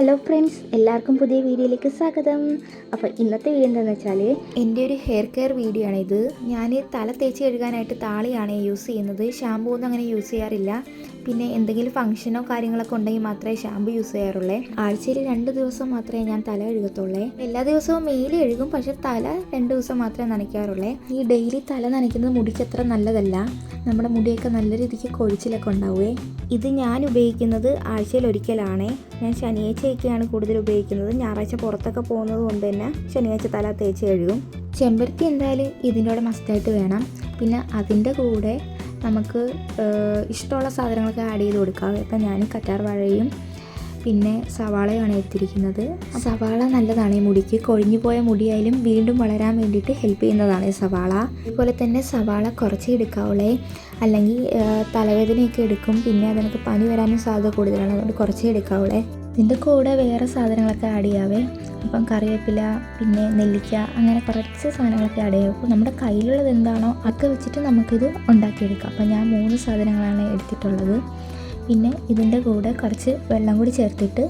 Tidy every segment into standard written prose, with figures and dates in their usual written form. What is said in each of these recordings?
Hello friends, എല്ലാവർക്കും പുതിയ വീഡിയോയിലേക്ക് സ്വാഗതം. അപ്പോൾ ഇന്നത്തെ വീഡിയോ എന്താണെന്ന് വെച്ചാൽ എൻ്റെ ഒരു ഹെയർ കെയർ വീഡിയോ ആണിത്. ഞാൻ തല തേച്ച് കഴുകാനായിട്ട് താളിയാണ് യൂസ് ചെയ്യുന്നത്. ഷാമ്പൂ ഒന്നും അങ്ങനെ യൂസ് ചെയ്യാറില്ല. പിന്നെ എന്തെങ്കിലും ഫംഗ്ഷനോ കാര്യങ്ങളൊക്കെ ഉണ്ടെങ്കിൽ മാത്രമേ ഷാമ്പൂ യൂസ് ചെയ്യാറുള്ളൂ. ആഴ്ചയിൽ 2 ദിവസം മാത്രമേ ഞാൻ തല കഴുകത്തുള്ളൂ. എല്ലാ ദിവസവും മെയിൽ കഴുകും, പക്ഷേ തല 2 ദിവസം മാത്രമേ നനയ്ക്കാറുള്ളൂ. ഈ ഡെയിലി തല നനയ്ക്കുന്നത് മുടിക്ക് അത്ര നല്ലതല്ല. നമ്മുടെ മുടിയൊക്കെ നല്ല രീതിക്ക് കൊഴിച്ചിലൊക്കെ ഉണ്ടാവുമേ. ഇത് ഞാൻ ഉപയോഗിക്കുന്നത് ആഴ്ചയിൽ ഒരിക്കലാണ്. ഞാൻ ശനിയാഴ്ചയൊക്കെയാണ് കൂടുതൽ ഉപയോഗിക്കുന്നത്. ഞായറാഴ്ച പുറത്തൊക്കെ പോകുന്നത് കൊണ്ട് തന്നെ ശനിയാഴ്ച തല തേച്ച് കഴുകും. ചെമ്പരത്തി എന്തായാലും ഇതിൻ്റെ കൂടെ മസ്റ്റായിട്ട് വേണം. പിന്നെ അതിൻ്റെ കൂടെ നമുക്ക് ഇഷ്ടമുള്ള സാധനങ്ങളൊക്കെ ആഡ് ചെയ്ത് കൊടുക്കാം. ഇപ്പം ഞാൻ കറ്റാർ വാഴയും പിന്നെ സവാളയാണ് എടുത്തിരിക്കുന്നത്. സവാള നല്ലതാണ് ഈ മുടിക്ക്. കൊഴിഞ്ഞു പോയ മുടിയായാലും വീണ്ടും വളരാൻ വേണ്ടിയിട്ട് ഹെൽപ്പ് ചെയ്യുന്നതാണ് ഈ സവാള. അതുപോലെ തന്നെ സവാള കുറച്ച് എടുക്കാവുള്ളേ, അല്ലെങ്കിൽ തലവേദനയൊക്കെ എടുക്കും. പിന്നെ അതിനൊക്കെ പനി വരാനും സാധ്യത കൂടുതലാണ്, അതുകൊണ്ട് കുറച്ചേ എടുക്കാവുള്ളേ. ഇതിൻ്റെ കൂടെ വേറെ സാധനങ്ങളൊക്കെ ആഡ് ചെയ്യാവേ. അപ്പം കറിവേപ്പില, പിന്നെ നെല്ലിക്ക, അങ്ങനെ കുറച്ച് സാധനങ്ങളൊക്കെ ആഡ് ചെയ്യാം. അപ്പോൾ നമ്മുടെ കയ്യിലുള്ളത് എന്താണോ അതൊക്കെ വെച്ചിട്ട് നമുക്കിത് ഉണ്ടാക്കിയെടുക്കാം. അപ്പം ഞാൻ 3 സാധനങ്ങളാണ് എടുത്തിട്ടുള്ളത്. പിന്നെ ഇതിൻ്റെ കൂടെ കുറച്ച് വെള്ളം കൂടി ചേർത്തിട്ട്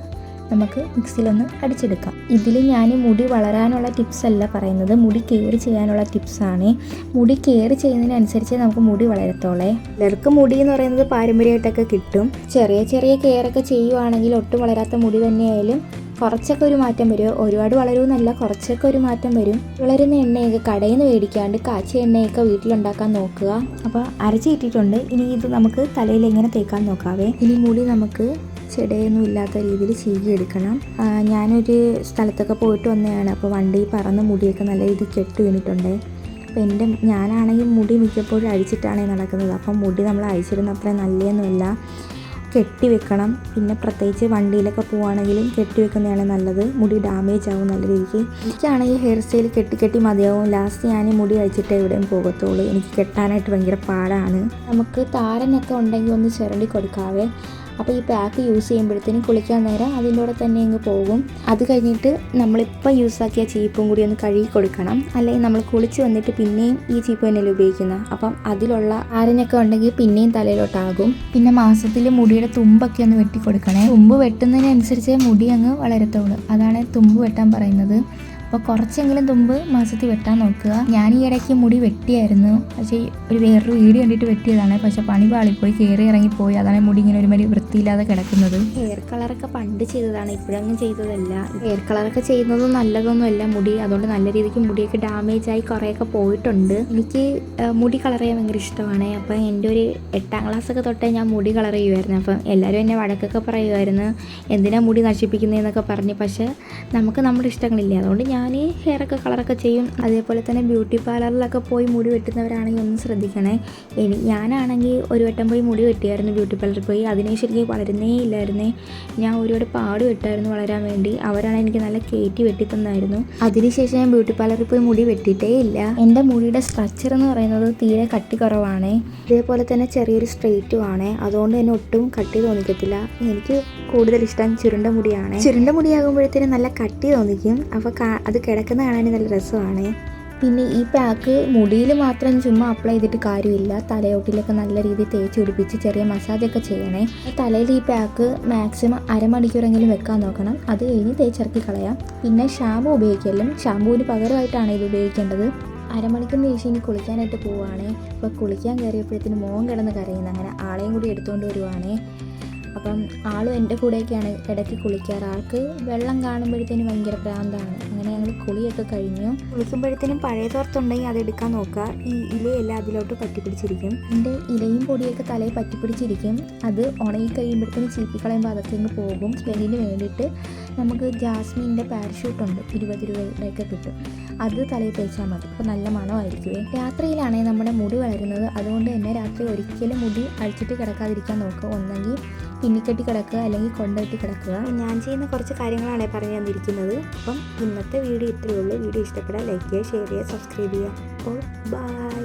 നമുക്ക് മിക്സിയിലൊന്ന് അടിച്ചെടുക്കാം. ഇതിൽ ഞാൻ മുടി വളരാനുള്ള ടിപ്സ് അല്ല പറയുന്നത്, മുടി കെയർ ചെയ്യാനുള്ള ടിപ്സാണ്. മുടി കെയർ ചെയ്യുന്നതിനനുസരിച്ച് നമുക്ക് മുടി വളരത്തോളേ. ചിലർക്ക് മുടി എന്ന് പറയുന്നത് പാരമ്പര്യമായിട്ടൊക്കെ കിട്ടും. ചെറിയ ചെറിയ കെയറൊക്കെ ചെയ്യുവാണെങ്കിൽ ഒട്ടും വളരാത്ത മുടി തന്നെയായാലും കുറച്ചൊക്കെ ഒരു മാറ്റം വരും. ഒരുപാട് വളരുമെന്നല്ല, കുറച്ചൊക്കെ ഒരു മാറ്റം വരും. വളരുന്ന എണ്ണയൊക്കെ കടയിൽ നിന്ന് മേടിക്കാണ്ട് കാച്ചിയ എണ്ണയൊക്കെ വീട്ടിലുണ്ടാക്കാൻ നോക്കുക. അപ്പോൾ അരച്ചിട്ടിട്ടുണ്ട്. ഇനി ഇത് നമുക്ക് തലയിൽ എങ്ങനെ തേക്കാൻ നോക്കാവേ. ഇനി മുടി നമുക്ക് ചെടയൊന്നും ഇല്ലാത്ത രീതിയിൽ ചീകിയെടുക്കണം. ഞാനൊരു സ്ഥലത്തൊക്കെ പോയിട്ട് വന്നതാണ്. അപ്പോൾ വണ്ടി പറന്ന് മുടിയൊക്കെ നല്ല രീതിയിൽ കെട്ട് വീണിട്ടുണ്ട്. അപ്പോൾ ഞാനാണെങ്കിൽ മുടി മിക്കപ്പോഴും അഴിച്ചിട്ടാണ് നടക്കുന്നത്. അപ്പം മുടി നമ്മൾ അഴിച്ചിരുന്ന അത്ര നല്ലതൊന്നുമല്ല, കെട്ടി വെക്കണം. പിന്നെ പ്രത്യേകിച്ച് വണ്ടിയിലൊക്കെ പോവുകയാണെങ്കിലും കെട്ടി വെക്കുന്നതാണ് നല്ലത്. മുടി ഡാമേജ് ആവും നല്ല രീതിക്ക്. എനിക്കാണെങ്കിൽ ഹെയർ സ്റ്റൈൽ കെട്ടി മതിയാവും. ലാസ്റ്റ് ഞാൻ മുടി അഴിച്ചിട്ട് എവിടെയും പോകത്തുള്ളൂ. എനിക്ക് കെട്ടാനായിട്ട് ഭയങ്കര പാടാണ്. നമുക്ക് താരനൊക്കെ ഉണ്ടെങ്കിൽ ഒന്ന് ചിരണ്ടി കൊടുക്കാവേ. അപ്പോൾ ഈ പാക്ക് യൂസ് ചെയ്യുമ്പോഴത്തേനും കുളിക്കാൻ നേരം അതിൻ്റെ കൂടെ തന്നെ അങ്ങ് പോകും. അത് കഴിഞ്ഞിട്ട് നമ്മളിപ്പോൾ യൂസാക്കിയ ചീപ്പും കൂടി ഒന്ന് കഴുകി കൊടുക്കണം. അല്ലെങ്കിൽ നമ്മൾ കുളിച്ച് വന്നിട്ട് പിന്നെയും ഈ ചീപ്പ് തന്നെയല്ലേ ഉപയോഗിക്കുന്നത്. അപ്പം അതിലുള്ള ആരനൊക്കെ ഉണ്ടെങ്കിൽ പിന്നെയും തലയിലോട്ടാകും. പിന്നെ മാസത്തിൽ മുടിയുടെ തുമ്പൊക്കെ ഒന്ന് വെട്ടി കൊടുക്കണേ. തുമ്പ് വെട്ടുന്നതിനനുസരിച്ചേ മുടി അങ്ങ് വളരത്തുള്ളൂ. അതാണ് തുമ്പ് വെട്ടാൻ പറയുന്നത്. അപ്പോൾ കുറച്ചെങ്കിലും തുമ്പ് മാസത്തിൽ വെട്ടാൻ നോക്കുക. ഞാൻ ഈ ഇടയ്ക്ക് മുടി വെട്ടിയായിരുന്നു, പക്ഷേ വേറൊരു വീഡിയോ കണ്ടിട്ട് വെട്ടിയതാണ്. പക്ഷേ പണി പാളിപ്പോയി, കയറി ഇറങ്ങിപ്പോയി. അതാണ് മുടി ഇങ്ങനെ ഒരുമാതിരി വൃത്തിയില്ലാതെ കിടക്കുന്നത്. ഹെയർ കളറൊക്കെ പണ്ട് ചെയ്തതാണ്, ഇപ്പോഴൊന്നും ചെയ്തതല്ല. ഹെയർ കളറൊക്കെ ചെയ്യുന്നതും നല്ലതൊന്നുമല്ല മുടി. അതുകൊണ്ട് നല്ല രീതിക്ക് മുടിയൊക്കെ ഡാമേജായി കുറേയൊക്കെ പോയിട്ടുണ്ട്. എനിക്ക് മുടി കളർ ചെയ്യാൻ ഭയങ്കര ഇഷ്ടമാണ്. അപ്പം എൻ്റെ ഒരു 8ാം ക്ലാസ്സൊക്കെ തൊട്ടേ ഞാൻ മുടി കളർ ചെയ്യുമായിരുന്നു. അപ്പം എല്ലാവരും എന്നെ വഴക്കൊക്കെ പറയുമായിരുന്നു, എന്തിനാ മുടി നശിപ്പിക്കുന്നതെന്നൊക്കെ പറഞ്ഞ്. പക്ഷേ നമുക്ക് നമ്മുടെ ഇഷ്ടങ്ങളില്ല, അതുകൊണ്ട് ഞാൻ ഹെയറൊക്കെ കളറൊക്കെ ചെയ്യും. അതേപോലെ തന്നെ ബ്യൂട്ടി പാർലറിലൊക്കെ പോയി മുടി വെട്ടുന്നവരാണെങ്കിൽ ഒന്ന് ശ്രദ്ധിക്കണേ. ഞാനാണെങ്കിൽ ഒരു വട്ടം പോയി മുടി വെട്ടിയായിരുന്നു ബ്യൂട്ടി പാർലറിൽ പോയി. അതിനുശേഷം എനിക്ക് വളരുന്നേ ഇല്ലായിരുന്നേ. ഞാൻ ഒരുപാട് പാട് വെട്ടായിരുന്നു വളരാൻ വേണ്ടി. അവരാണ് എനിക്ക് നല്ല കയറ്റി വെട്ടി തന്നായിരുന്നു. അതിനുശേഷം ഞാൻ ബ്യൂട്ടി പാർലറിൽ പോയി മുടി വെട്ടിയിട്ടേ ഇല്ല. എൻ്റെ മുടിയുടെ സ്ട്രക്ചർ എന്ന് പറയുന്നത് തീരെ കട്ടി കുറവാണ്. ഇതേപോലെ തന്നെ ചെറിയൊരു സ്ട്രെയിറ്റും ആണ്. അതുകൊണ്ട് തന്നെ ഒട്ടും കട്ടി തോന്നിക്കത്തില്ല. എനിക്ക് കൂടുതൽ ഇഷ്ടം ചുരുണ്ട മുടിയാണ്. ചുരുണ്ട മുടിയാകുമ്പോഴത്തേനും നല്ല കട്ടി തോന്നിക്കും. അപ്പോൾ അത് കിടക്കുന്ന കാണാൻ നല്ല രസമാണ്. പിന്നെ ഈ പാക്ക് മുടിയിൽ മാത്രം ചുമ്മാ അപ്ലൈ ചെയ്തിട്ട് കാര്യമില്ല. തലയോട്ടിലൊക്കെ നല്ല രീതിയിൽ തേച്ച് പിടിപ്പിച്ച് ചെറിയ മസാജൊക്കെ ചെയ്യണേ. തലയിൽ ഈ പാക്ക് മാക്സിമം അരമണിക്കൂറെങ്കിലും വെക്കാൻ നോക്കണം. അത് കഴിഞ്ഞ് തേച്ചിറക്കി കളയാം. പിന്നെ ഷാമ്പു ഉപയോഗിക്കലും, ഷാമ്പൂവിന് പകരമായിട്ടാണ് ഇത് ഉപയോഗിക്കേണ്ടത്. അരമണിക്കൂറിന് ശേഷം ഇനി കുളിക്കാനായിട്ട് പോവുകയാണ്. അപ്പോൾ കുളിക്കാൻ കയറിയപ്പോഴത്തേന് മോൻ കിടന്ന് കരയുന്നത്. അങ്ങനെ ആളെയും കൂടി എടുത്തുകൊണ്ട് വരുവാണ്. അപ്പം ആളും എൻ്റെ കൂടെയൊക്കെയാണ് ഇടയ്ക്ക് കുളിക്കാറ്. ആൾക്ക് വെള്ളം കാണുമ്പോഴത്തേനും ഭയങ്കര ഭ്രാന്താണ്. അങ്ങനെ ഞങ്ങൾ കുളിയൊക്കെ കഴിഞ്ഞു. കുളിക്കുമ്പോഴത്തേനും പഴയ തോർത്തുണ്ടെങ്കിൽ അതെടുക്കാൻ നോക്കുക. ഈ ഇലയെല്ലാം അതിലോട്ട് പറ്റിപ്പിടിച്ചിരിക്കും. എൻ്റെ ഇലയും പൊടിയൊക്കെ തലയിൽ പറ്റിപ്പിടിച്ചിരിക്കും. അത് ഉണങ്ങി കഴിയുമ്പോഴത്തേനും ചീപ്പിക്കളയുമ്പോൾ അതൊക്കെ ഇങ്ങ് പോകും. സ്മെല്ലിന് വേണ്ടിയിട്ട് നമുക്ക് ജാസ്മിൻ്റെ പാരഷൂട്ടുണ്ട്, 20 രൂപയൊക്കെ കിട്ടും. അത് തലയിൽ തേച്ചാൽ മതി. അപ്പോൾ നല്ല മണമായിരിക്കുമേ. രാത്രിയിലാണെങ്കിൽ നമ്മുടെ മുടി വളരുന്നത്. അതുകൊണ്ട് തന്നെ രാത്രി ഒരിക്കലും മുടി അഴിച്ചിട്ട് കിടക്കാതിരിക്കാൻ നോക്കുക. ഒന്നെങ്കിൽ പിന്നിക്കെട്ടി കിടക്കുക, അല്ലെങ്കിൽ കൊണ്ടുകെട്ടി കിടക്കുക. ഞാൻ ചെയ്യുന്ന കുറച്ച് കാര്യങ്ങളാണ് പറഞ്ഞു തന്നിരിക്കുന്നത്. അപ്പം ഇന്നത്തെ വീഡിയോ ഇത്രയേ ഉള്ളൂ. വീഡിയോ ഇഷ്ടപ്പെട്ടാൽ ലൈക്ക് ചെയ്യുക, ഷെയർ ചെയ്യുക, സബ്സ്ക്രൈബ് ചെയ്യുക. അപ്പോൾ ബൈ.